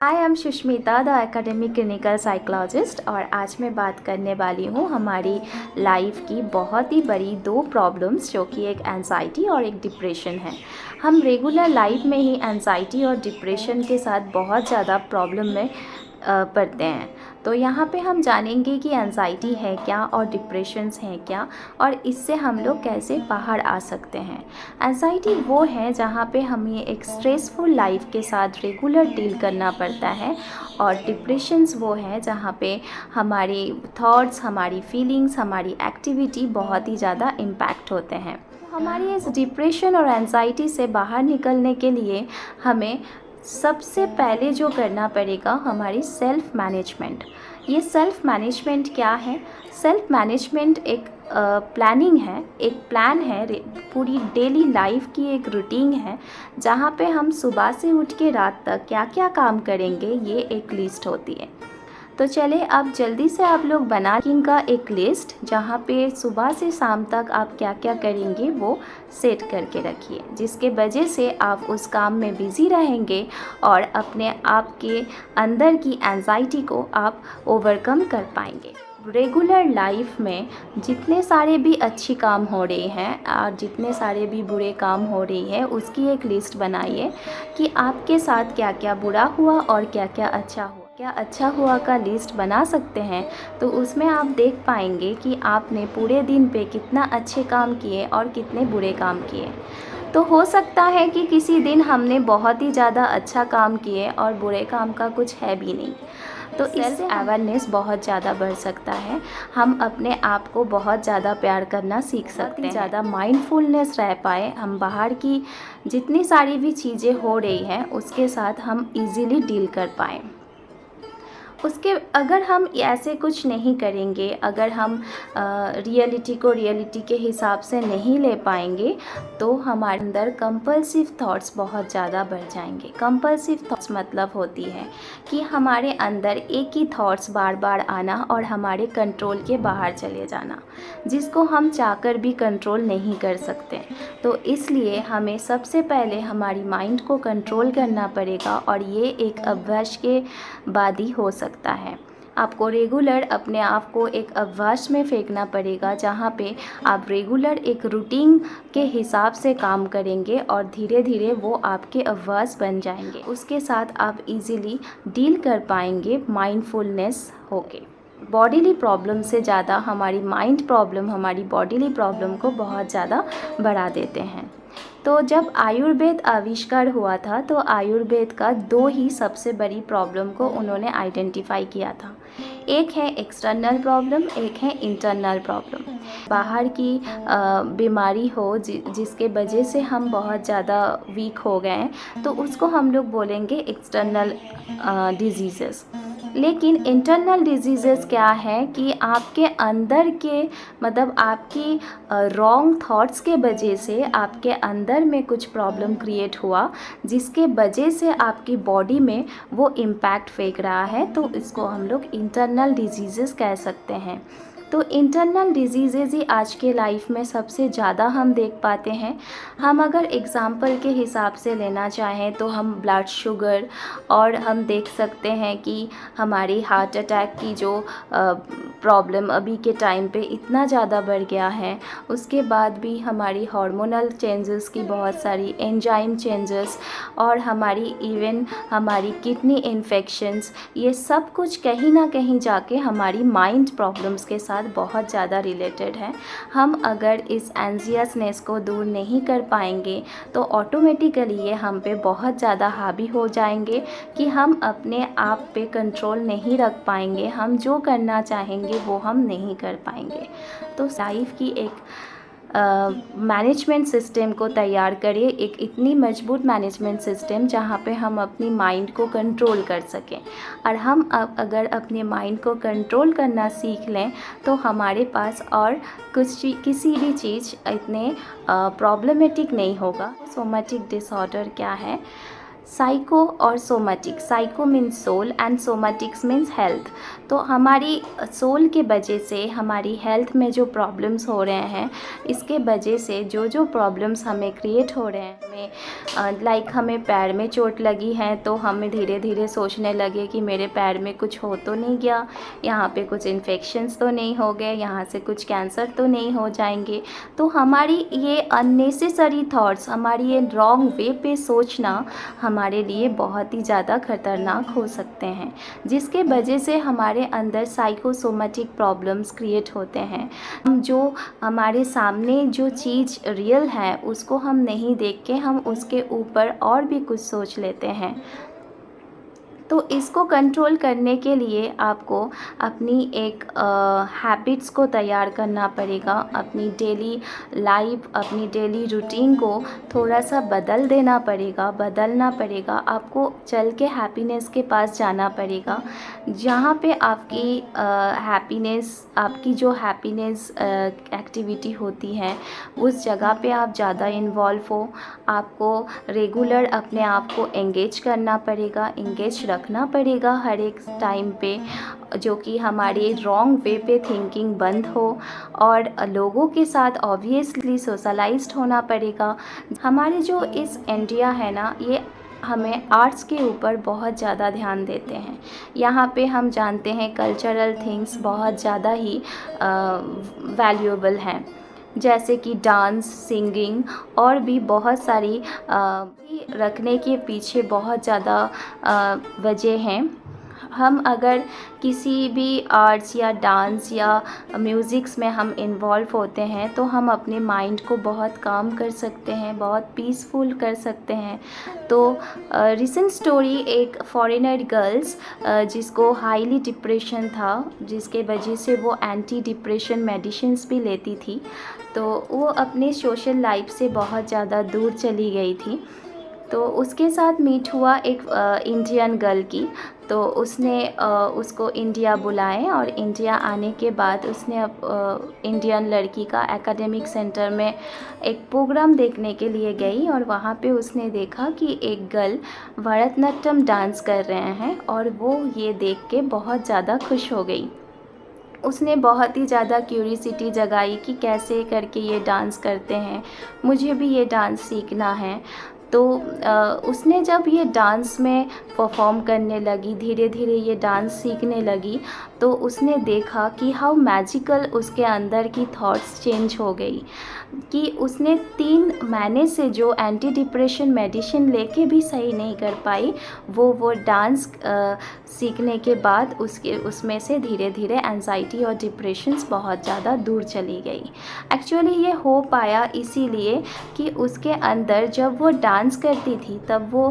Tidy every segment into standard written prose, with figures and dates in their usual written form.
I am Sushmita the academic clinical psychologist और आज मैं बात करने वाली हूँ हमारी लाइफ की बहुत ही बड़ी दो प्रॉब्लम्स जो कि एक एंजाइटी और एक डिप्रेशन है। हम रेगुलर लाइफ में ही एंजाइटी और डिप्रेशन के साथ बहुत ज़्यादा प्रॉब्लम में पड़ते हैं। तो यहाँ पे हम जानेंगे कि एंजाइटी है क्या और डिप्रेशंस हैं क्या और इससे हम लोग कैसे बाहर आ सकते हैं। एंजाइटी वो है जहाँ पे हमें एक स्ट्रेसफुल लाइफ के साथ रेगुलर डील करना पड़ता है और डिप्रेशंस वो है जहाँ पे हमारी थॉट्स, हमारी फीलिंग्स, हमारी एक्टिविटी बहुत ही ज़्यादा इम्पैक्ट होते हैं। हमारी इस डिप्रेशन और एंजाइटी से बाहर निकलने के लिए हमें सबसे पहले जो करना पड़ेगा हमारी सेल्फ़ मैनेजमेंट। ये सेल्फ़ मैनेजमेंट क्या है? सेल्फ़ मैनेजमेंट एक प्लानिंग है, एक प्लान है, पूरी डेली लाइफ की एक रूटीन है जहाँ पे हम सुबह से उठ के रात तक क्या क्या काम करेंगे ये एक लिस्ट होती है। तो चले अब जल्दी से आप लोग बना का एक लिस्ट जहाँ पे सुबह से शाम तक आप क्या क्या करेंगे वो सेट करके रखिए, जिसके वजह से आप उस काम में बिज़ी रहेंगे और अपने आप के अंदर की एंजाइटी को आप ओवरकम कर पाएंगे। रेगुलर लाइफ में जितने सारे भी अच्छी काम हो रहे हैं और जितने सारे भी बुरे काम हो रही है उसकी एक लिस्ट बनाइए कि आपके साथ क्या क्या बुरा हुआ और क्या क्या अच्छा हुआ। क्या अच्छा हुआ का लिस्ट बना सकते हैं तो उसमें आप देख पाएंगे कि आपने पूरे दिन पे कितना अच्छे काम किए और कितने बुरे काम किए। तो हो सकता है कि किसी दिन हमने बहुत ही ज़्यादा अच्छा काम किए और बुरे काम का कुछ है भी नहीं, तो इससे अवेयरनेस बहुत ज़्यादा बढ़ सकता है। हम अपने आप को बहुत ज़्यादा प्यार करना सीख सकते हैं, ज़्यादा माइंडफुलनेस रह पाए, हम बाहर की जितनी सारी भी चीज़ें हो रही हैं उसके साथ हम इजीली डील कर पाएँ। उसके अगर हम ऐसे कुछ नहीं करेंगे, अगर हम रियलिटी को रियलिटी के हिसाब से नहीं ले पाएंगे तो हमारे अंदर कंपल्सिव थॉट्स बहुत ज़्यादा बढ़ जाएंगे। कंपल्सिव थॉट्स मतलब होती है कि हमारे अंदर एक ही थॉट्स बार बार आना और हमारे कंट्रोल के बाहर चले जाना, जिसको हम चाहकर भी कंट्रोल नहीं कर सकते। तो इसलिए हमें सबसे पहले हमारी माइंड को कंट्रोल करना पड़ेगा और ये एक अभ्यास के बाद ही हो सकता है। आपको रेगुलर अपने आप को एक अभ्यास में फेंकना पड़ेगा जहाँ पे आप रेगुलर एक रूटीन के हिसाब से काम करेंगे और धीरे धीरे वो आपके अभ्यास बन जाएंगे। उसके साथ आप इजीली डील कर पाएंगे माइंडफुलनेस होके। बॉडीली प्रॉब्लम से ज़्यादा हमारी माइंड प्रॉब्लम हमारी बॉडीली प्रॉब्लम को बहुत ज़्यादा बढ़ा देते हैं। तो जब आयुर्वेद आविष्कार हुआ था तो आयुर्वेद का दो ही सबसे बड़ी प्रॉब्लम को उन्होंने आइडेंटिफाई किया था। एक है एक्सटर्नल प्रॉब्लम, एक है इंटरनल प्रॉब्लम। बाहर की बीमारी हो जिसके वजह से हम बहुत ज़्यादा वीक हो गए हैं तो उसको हम लोग बोलेंगे एक्सटर्नल डिजीज़ेस। लेकिन इंटरनल डिजीज़ेस क्या है कि आपके अंदर के मतलब आपकी रॉन्ग थॉट्स के वजह से आपके अंदर में कुछ प्रॉब्लम क्रिएट हुआ जिसके वजह से आपकी बॉडी में वो इम्पैक्ट फेंक रहा है, तो इसको हम लोग इंटरनल डिजीज़ेस कह सकते हैं। तो इंटरनल डिजीज़ेज़ ही आज के लाइफ में सबसे ज़्यादा हम देख पाते हैं। हम अगर एग्ज़ाम्पल के हिसाब से लेना चाहें तो हम ब्लड शुगर और हम देख सकते हैं कि हमारी हार्ट अटैक की जो प्रॉब्लम अभी के टाइम पे इतना ज़्यादा बढ़ गया है। उसके बाद भी हमारी हार्मोनल चेंजेस की बहुत सारी एंजाइम चेंजेस और हमारी इवन हमारी किडनी इन्फेक्शंस, ये सब कुछ कहीं ना कहीं जाके हमारी माइंड प्रॉब्लम्स के साथ बहुत ज़्यादा रिलेटेड है। हम अगर इस एंजियसनेस को दूर नहीं कर पाएंगे तो ऑटोमेटिकली ये हम पे बहुत ज़्यादा हावी हो जाएंगे कि हम अपने आप पे कंट्रोल नहीं रख पाएंगे, हम जो करना चाहेंगे वो हम नहीं कर पाएंगे। तो लाइफ की एक मैनेजमेंट सिस्टम को तैयार करिए, एक इतनी मजबूत मैनेजमेंट सिस्टम जहाँ पे हम अपनी माइंड को कंट्रोल कर सकें। और हम अगर अपने माइंड को कंट्रोल करना सीख लें तो हमारे पास और किसी भी चीज़ इतने प्रॉब्लमेटिक नहीं होगा। सोमेटिक डिसऑर्डर क्या है? साइको और somatic, psycho means soul and somatics means health. तो हमारी सोल के वजह से हमारी हेल्थ में जो प्रॉब्लम्स हो रहे हैं, इसके वजह से जो जो प्रॉब्लम्स हमें क्रिएट हो रहे हैं, हमें लाइक हमें पैर में चोट लगी है तो हमें धीरे धीरे सोचने लगे कि मेरे पैर में कुछ हो तो नहीं गया, यहाँ पे कुछ इन्फेक्शंस तो नहीं हो गए, यहाँ से कुछ कैंसर तो नहीं हो जाएंगे। तो हमारी ये अननेसेसरी थॉट्स, हमारी ये रॉन्ग वे पे सोचना हमारे लिए बहुत ही ज़्यादा खतरनाक हो सकते हैं, जिसके वजह से हमारे अंदर साइकोसोमेटिक प्रॉब्लम्स क्रिएट होते हैं। हम जो हमारे सामने जो चीज़ रियल है उसको हम नहीं देख के हम उसके ऊपर और भी कुछ सोच लेते हैं। तो इसको कंट्रोल करने के लिए आपको अपनी एक हैबिट्स को तैयार करना पड़ेगा। अपनी डेली लाइफ, अपनी डेली रूटीन को थोड़ा सा बदलना पड़ेगा। आपको चल के हैप्पीनेस के पास जाना पड़ेगा, जहाँ पे आपकी आपकी जो हैप्पीनेस एक्टिविटी होती है उस जगह पे आप ज़्यादा इन्वॉल्व हो। आपको रेगुलर अपने आप को एंगेज करना पड़ेगा, एंगेज रखना पड़ेगा हर एक टाइम पे, जो कि हमारे रॉन्ग वे पे थिंकिंग बंद हो। और लोगों के साथ ऑब्वियसली सोशलाइज्ड होना पड़ेगा। हमारे जो इस इंडिया है ना, ये हमें आर्ट्स के ऊपर बहुत ज़्यादा ध्यान देते हैं। यहाँ पे हम जानते हैं कल्चरल थिंग्स बहुत ज़्यादा ही वैल्यूएबल हैं, जैसे कि डांस, सिंगिंग और भी बहुत सारी रखने के पीछे बहुत ज़्यादा वजह हैं। हम अगर किसी भी आर्ट्स या डांस या म्यूज़िक्स में हम इन्वॉल्व होते हैं तो हम अपने माइंड को बहुत काम कर सकते हैं, बहुत पीसफुल कर सकते हैं। तो रिसेंट स्टोरी, एक फॉरेनर गर्ल्स जिसको हाईली डिप्रेशन था, जिसके वजह से वो एंटी डिप्रेशन मेडिसिन्स भी लेती थी, तो वो अपने सोशल लाइफ से बहुत ज़्यादा दूर चली गई थी। तो उसके साथ मीट हुआ एक इंडियन गर्ल की। तो उसने उसको इंडिया बुलाए और इंडिया आने के बाद उसने इंडियन लड़की का एकेडमिक सेंटर में एक प्रोग्राम देखने के लिए गई, और वहाँ पे उसने देखा कि एक गर्ल भरतनाट्यम डांस कर रहे हैं, और वो ये देख के बहुत ज़्यादा खुश हो गई। उसने बहुत ही ज़्यादा क्यूरियोसिटी जगाई कि कैसे करके ये डांस करते हैं, मुझे भी ये डांस सीखना है। तो उसने जब ये डांस में परफॉर्म करने लगी, धीरे धीरे ये डांस सीखने लगी, तो उसने देखा कि हाउ मैजिकल उसके अंदर की थॉट्स चेंज हो गई, कि उसने 3 महीने से जो एंटी डिप्रेशन मेडिसिन लेके भी सही नहीं कर पाई, वो डांस सीखने के बाद उसमें से धीरे धीरे एंजाइटी और डिप्रेशंस बहुत ज़्यादा दूर चली गई। एक्चुअली ये हो पाया इसीलिए कि उसके अंदर जब वो डांस करती थी तब वो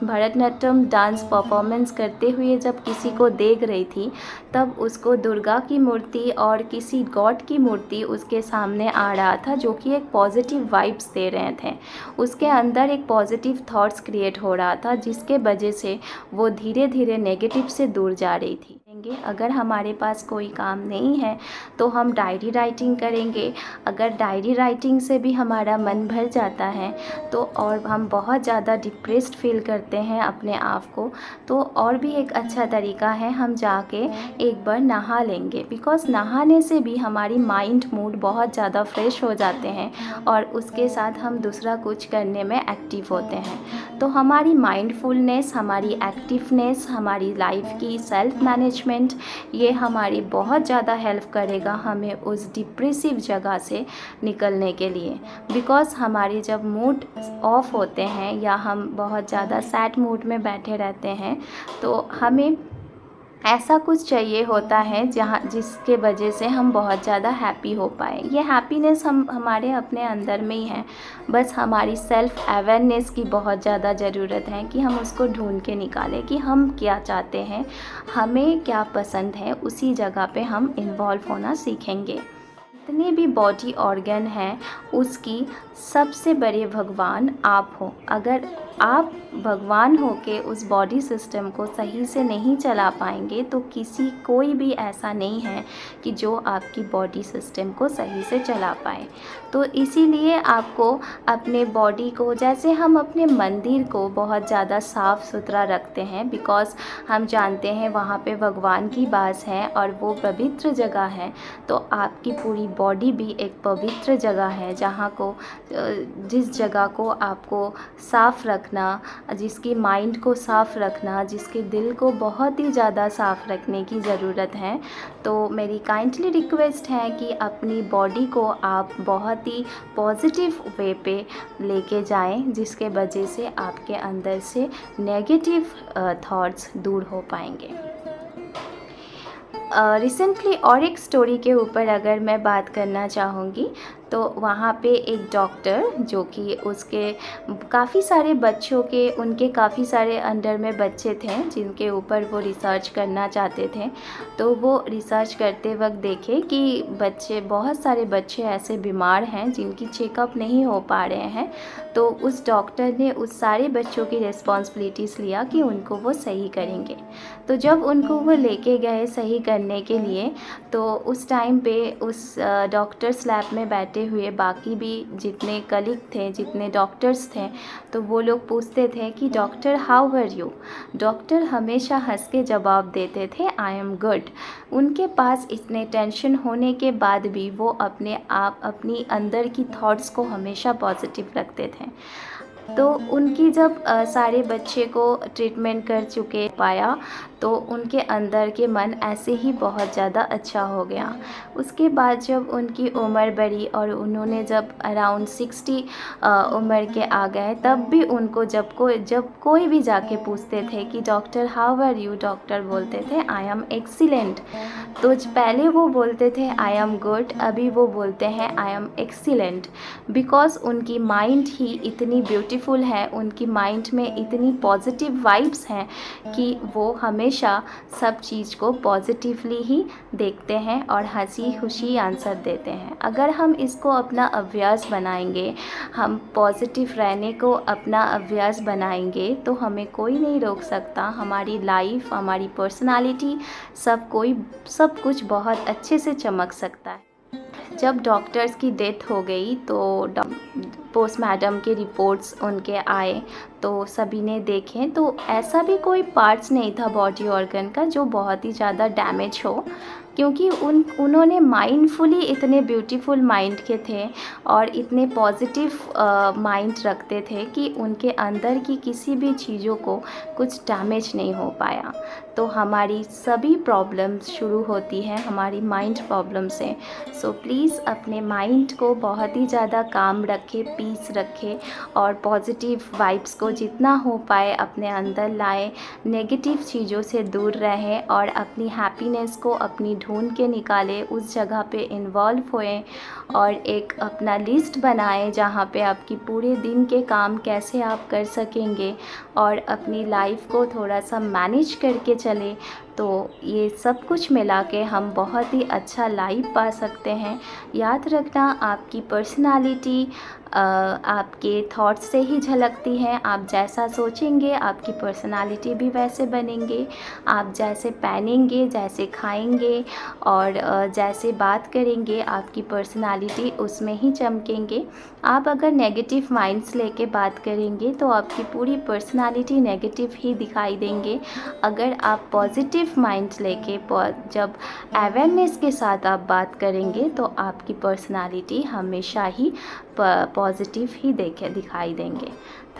भरतनाट्यम डांस परफॉर्मेंस करते हुए जब किसी को देख रही थी, तब उसको दुर्गा की मूर्ति और किसी गॉड की मूर्ति उसके सामने आ रहा था, जो कि एक पॉजिटिव वाइब्स दे रहे थे। उसके अंदर एक पॉजिटिव थॉट्स क्रिएट हो रहा था, जिसके वजह से वो धीरे धीरे नेगेटिव से दूर जा रही थी। अगर हमारे पास कोई काम नहीं है तो हम डायरी राइटिंग करेंगे। अगर डायरी राइटिंग से भी हमारा मन भर जाता है तो, और हम बहुत ज़्यादा डिप्रेस्ड फील करते हैं अपने आप को, तो और भी एक अच्छा तरीका है, हम जाके एक बार नहा लेंगे। बिकॉज़ नहाने से भी हमारी माइंड मूड बहुत ज़्यादा फ्रेश हो जाते हैं, और उसके साथ हम दूसरा कुछ करने में एक्टिव होते हैं। तो हमारी माइंडफुलनेस, हमारी एक्टिवनेस, हमारी लाइफ की सेल्फ मैनेजमेंट, ये हमारी बहुत ज़्यादा हेल्प करेगा हमें उस डिप्रेसिव जगह से निकलने के लिए। बिकॉज़ हमारे जब मूड ऑफ होते हैं या हम बहुत ज़्यादा सैड मूड में बैठे रहते हैं, तो हमें ऐसा कुछ चाहिए होता है जिसके वजह से हम बहुत ज़्यादा हैप्पी हो पाए। ये हैप्पीनेस हमारे अपने अंदर में ही है, बस हमारी सेल्फ अवेयरनेस की बहुत ज़्यादा ज़रूरत है कि हम उसको ढूंढ के निकालें कि हम क्या चाहते हैं, हमें क्या पसंद है, उसी जगह पे हम इन्वॉल्व होना सीखेंगे। जितने भी बॉडी ऑर्गन हैं उसकी सबसे बड़े भगवान आप हो। अगर आप भगवान होके उस बॉडी सिस्टम को सही से नहीं चला पाएंगे तो कोई भी ऐसा नहीं है कि जो आपकी बॉडी सिस्टम को सही से चला पाए। तो इसीलिए आपको अपने बॉडी को, जैसे हम अपने मंदिर को बहुत ज़्यादा साफ़ सुथरा रखते हैं, बिकॉज़ हम जानते हैं वहाँ पे भगवान की वास है और वो पवित्र जगह है, तो आपकी पूरी बॉडी भी एक पवित्र जगह है जिस जगह को आपको साफ़ रखना, जिसकी माइंड को साफ़ रखना, जिसके दिल को बहुत ही ज़्यादा साफ़ रखने की ज़रूरत है। तो मेरी काइंडली रिक्वेस्ट है कि अपनी बॉडी को आप बहुत ही पॉजिटिव वे पे लेके जाएं, जिसके वजह से आपके अंदर से नेगेटिव थॉट्स दूर हो पाएंगे। रिसेंटली और एक स्टोरी के ऊपर अगर मैं बात करना चाहूँगी, तो वहाँ पे एक डॉक्टर जो कि उसके काफ़ी सारे बच्चों के, उनके काफ़ी सारे अंडर में बच्चे थे जिनके ऊपर वो रिसर्च करना चाहते थे। तो वो रिसर्च करते वक्त देखे कि बहुत सारे बच्चे ऐसे बीमार हैं जिनकी चेकअप नहीं हो पा रहे हैं। तो उस डॉक्टर ने उस सारे बच्चों की रिस्पॉन्सिबिलिटीज़ लिया कि उनको वो सही करेंगे। तो जब उनको वो लेके गए सही करने के लिए, तो उस टाइम पे उस डॉक्टर्स लैब में बैठे हुए बाकी भी जितने कलीग थे, जितने डॉक्टर्स थे, तो वो लोग पूछते थे कि doctor how are you. Doctor हमेशा हंस के जवाब देते थे आई एम गुड। उनके पास इतने टेंशन होने के बाद भी वो अपनी अंदर की थॉट्स को हमेशा पॉजिटिव रखते थे। तो उनकी जब सारे बच्चे को ट्रीटमेंट कर चुके पाया, तो उनके अंदर के मन ऐसे ही बहुत ज़्यादा अच्छा हो गया। उसके बाद जब उनकी उम्र बढ़ी और उन्होंने जब अराउंड 60 उम्र के आ गए, तब भी उनको जब कोई भी जाके पूछते थे कि doctor how are you, doctor बोलते थे आई एम एक्सीलेंट। तो पहले वो बोलते थे आई एम गुड, अभी वो बोलते हैं आई एम एक्सीलेंट, बिकॉज़ उनकी माइंड ही इतनी ब्यूटीफुल है, उनकी माइंड में इतनी पॉजिटिव वाइब्स हैं कि वो हमेशा सब चीज़ को पॉजिटिवली ही देखते हैं और हंसी खुशी आंसर देते हैं। अगर हम इसको अपना अभ्यास बनाएंगे, हम पॉजिटिव रहने को अपना अभ्यास बनाएंगे, तो हमें कोई नहीं रोक सकता। हमारी लाइफ, हमारी पर्सनालिटी, सब कुछ बहुत अच्छे से चमक सकता है। जब डॉक्टर्स की डेथ हो गई तो पोस्टमार्टम के रिपोर्ट्स उनके आए, तो सभी ने देखे, तो ऐसा भी कोई पार्ट्स नहीं था बॉडी ऑर्गन का जो बहुत ही ज़्यादा डैमेज हो, क्योंकि उन्होंने माइंडफुली इतने ब्यूटीफुल माइंड के थे और इतने पॉजिटिव माइंड रखते थे कि उनके अंदर की किसी भी चीज़ों को कुछ डैमेज नहीं हो पाया। तो हमारी सभी प्रॉब्लम्स शुरू होती हैं हमारी माइंड प्रॉब्लम से। सो प्लीज़ अपने माइंड को बहुत ही ज़्यादा काम रखें, पीस रखें और पॉजिटिव वाइब्स को जितना हो पाए अपने अंदर लाएं, नेगेटिव चीज़ों से दूर रहें और अपनी हैप्पीनेस को अपनी ढूंढ के निकालें, उस जगह पे इन्वॉल्व होएं और एक अपना लिस्ट बनाएं जहाँ पे आपकी पूरे दिन के काम कैसे आप कर सकेंगे और अपनी लाइफ को थोड़ा सा मैनेज करके चलें। तो ये सब कुछ मिला के हम बहुत ही अच्छा लाइफ पा सकते हैं। याद रखना, आपकी पर्सनालिटी आपके थॉट्स से ही झलकती हैं। आप जैसा सोचेंगे आपकी पर्सनालिटी भी वैसे बनेंगे। आप जैसे पहनेंगे, जैसे खाएंगे और जैसे बात करेंगे, आपकी पर्सनालिटी उसमें ही चमकेंगे। आप अगर नेगेटिव माइंड्स लेके बात करेंगे तो आपकी पूरी पर्सनालिटी नेगेटिव ही दिखाई देंगे। अगर आप पॉजिटिव माइंड्स लेके जब अवेयरनेस के साथ आप बात करेंगे तो आपकी पर्सनालिटी हमेशा ही पॉजिटिव ही दिखाई देंगे।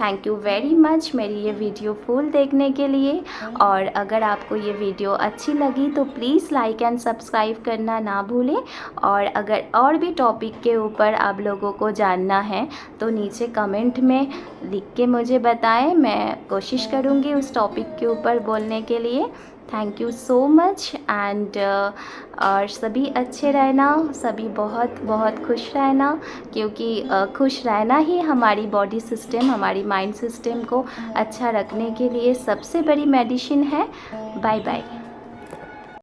थैंक यू वेरी मच मेरी ये वीडियो फुल देखने के लिए। और अगर आपको ये वीडियो अच्छी लगी तो प्लीज़ लाइक एंड सब्सक्राइब करना ना भूलें। और अगर और भी टॉपिक के ऊपर आप लोगों को जानना है तो नीचे कमेंट में लिख के मुझे बताएं, मैं कोशिश करूँगी उस टॉपिक के ऊपर बोलने के लिए। Thank you so much and और सभी अच्छे रहना, सभी बहुत बहुत खुश रहना, क्योंकि खुश रहना ही हमारी बॉडी सिस्टम, हमारी माइंड सिस्टम को अच्छा रखने के लिए सबसे बड़ी मेडिसिन है। Bye bye.